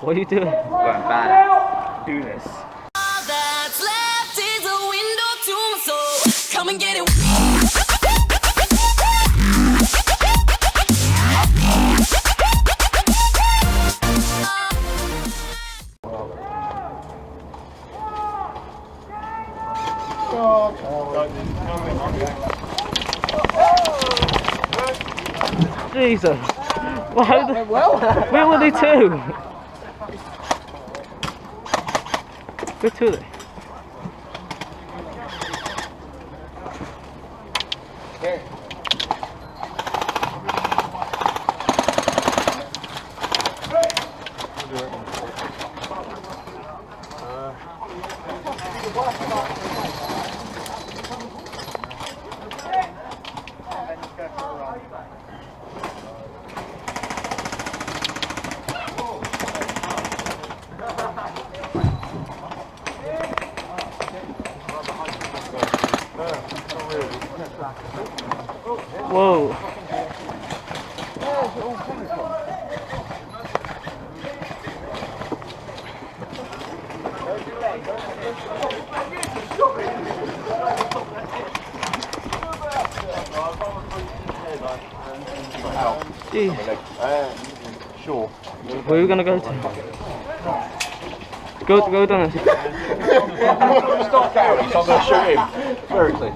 What are you doing? Going bad. Do this. All that's left is a window to my soul. Come and get it. Jesus. Why the... Where were they two? Where two are they? Whoa. Jeez. Sure. Where are we gonna go to? Go down there. Stop carrying, so I'm going to shoot him. Vertically.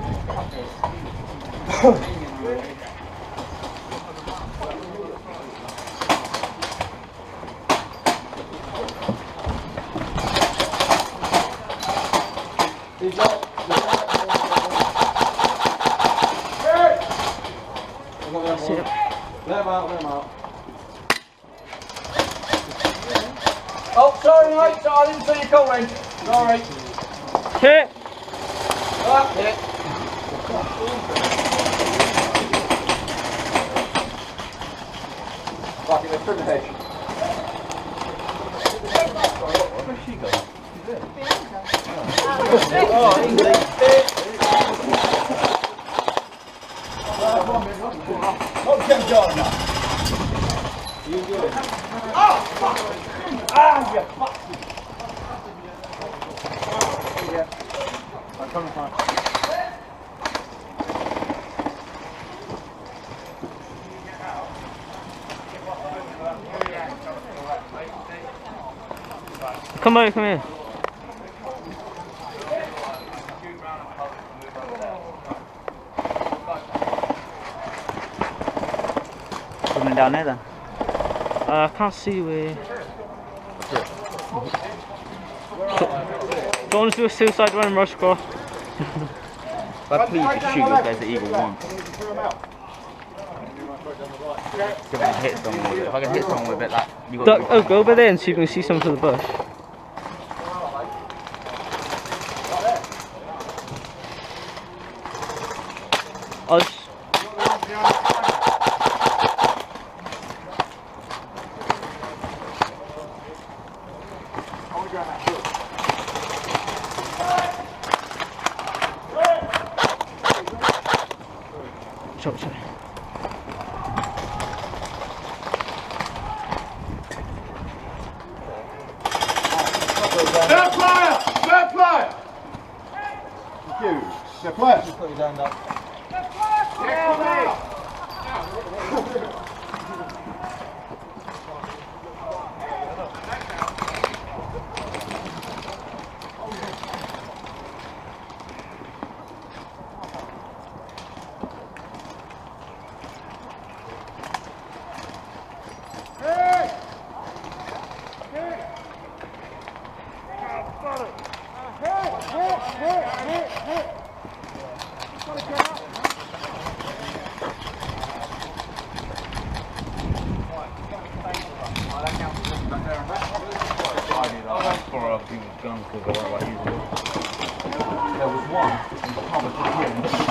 Let him out. Oh, sorry mate, I didn't see you coming. Sorry. Hit! Hit. Fucking let's trim the hedge. Where's she going? Oh, easy. Not Jim Jordan. You do it. Oh, fuck! Ah, you fuck! Yeah. I'm coming fine. Come here. Coming down there then? I can't see where. Do you want to do a suicide run and rush across? If I please just shoot if there's an Eagle 1. If I can hit someone with it, like, you got Duck, go over there and see if you can see something through the bush. I'll just... Chop. Fair play! Fair play! Just put your hand up.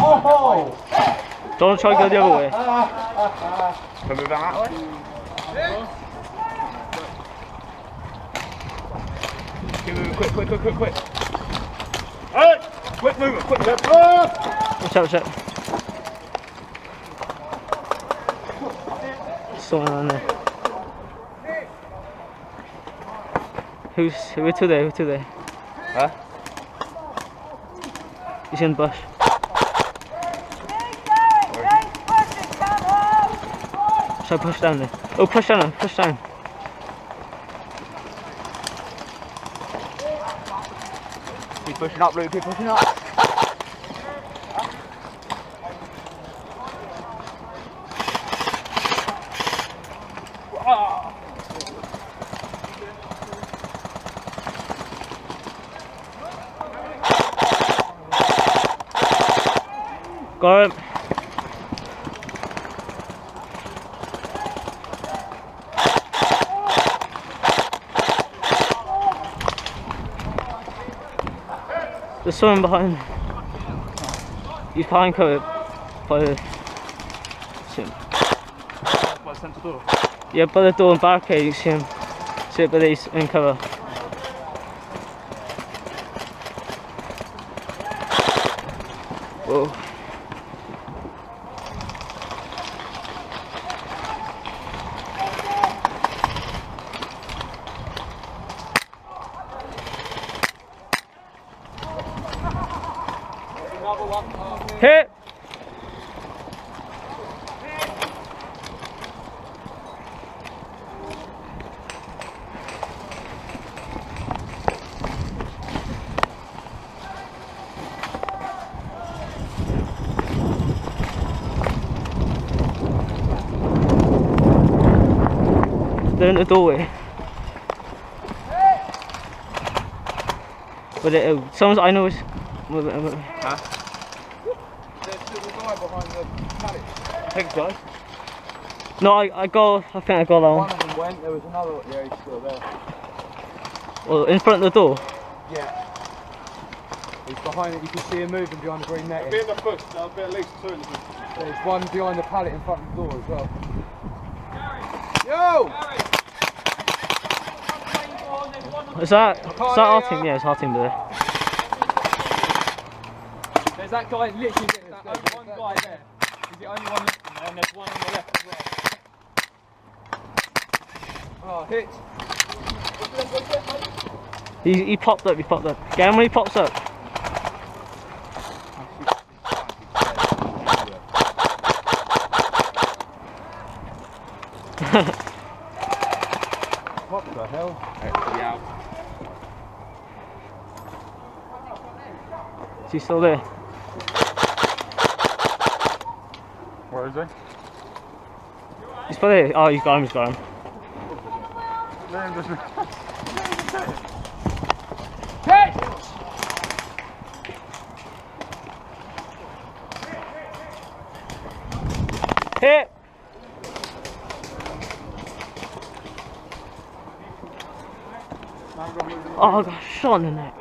Oh! Don't try to go the other way. Can we move that way? Quick. Alright! Quick movement, quick. Watch out. Someone on there. Who are two there? Who are two there? Huh? He's in the bush. So push down there. Oh, push down there. Push down. Keep pushing up, Luke. Keep pushing up. Got him. There's someone behind. He's behind cover by the centre door. yeah, by the door and barricade. You see him. See it, but he's in cover. Whoa. Hit! They're in the doorway. But someone's, I know it's... Huh? There's still a guy behind the pallet. Thanks, guys. No, I think I got that One one. of them went, there was another, yeah, he's still there. Well, in front of the door. Yeah. He's behind it, you can see him moving behind the green netting. Be in the bush, there'll be at least two in the bush. There's one behind the pallet in front of the door as well. Yo! Is that our team? Yeah, it's our team there. There's that guy literally getting that only one guy there. He's the only one left there, and there's one on the left as well. Oh, hit. He popped up, Get him when he pops up. What the hell? Yeah. Is he still there? Where is he? He's still there. Oh, he's got him. Hit! Hit! Oh, I got shot in the neck.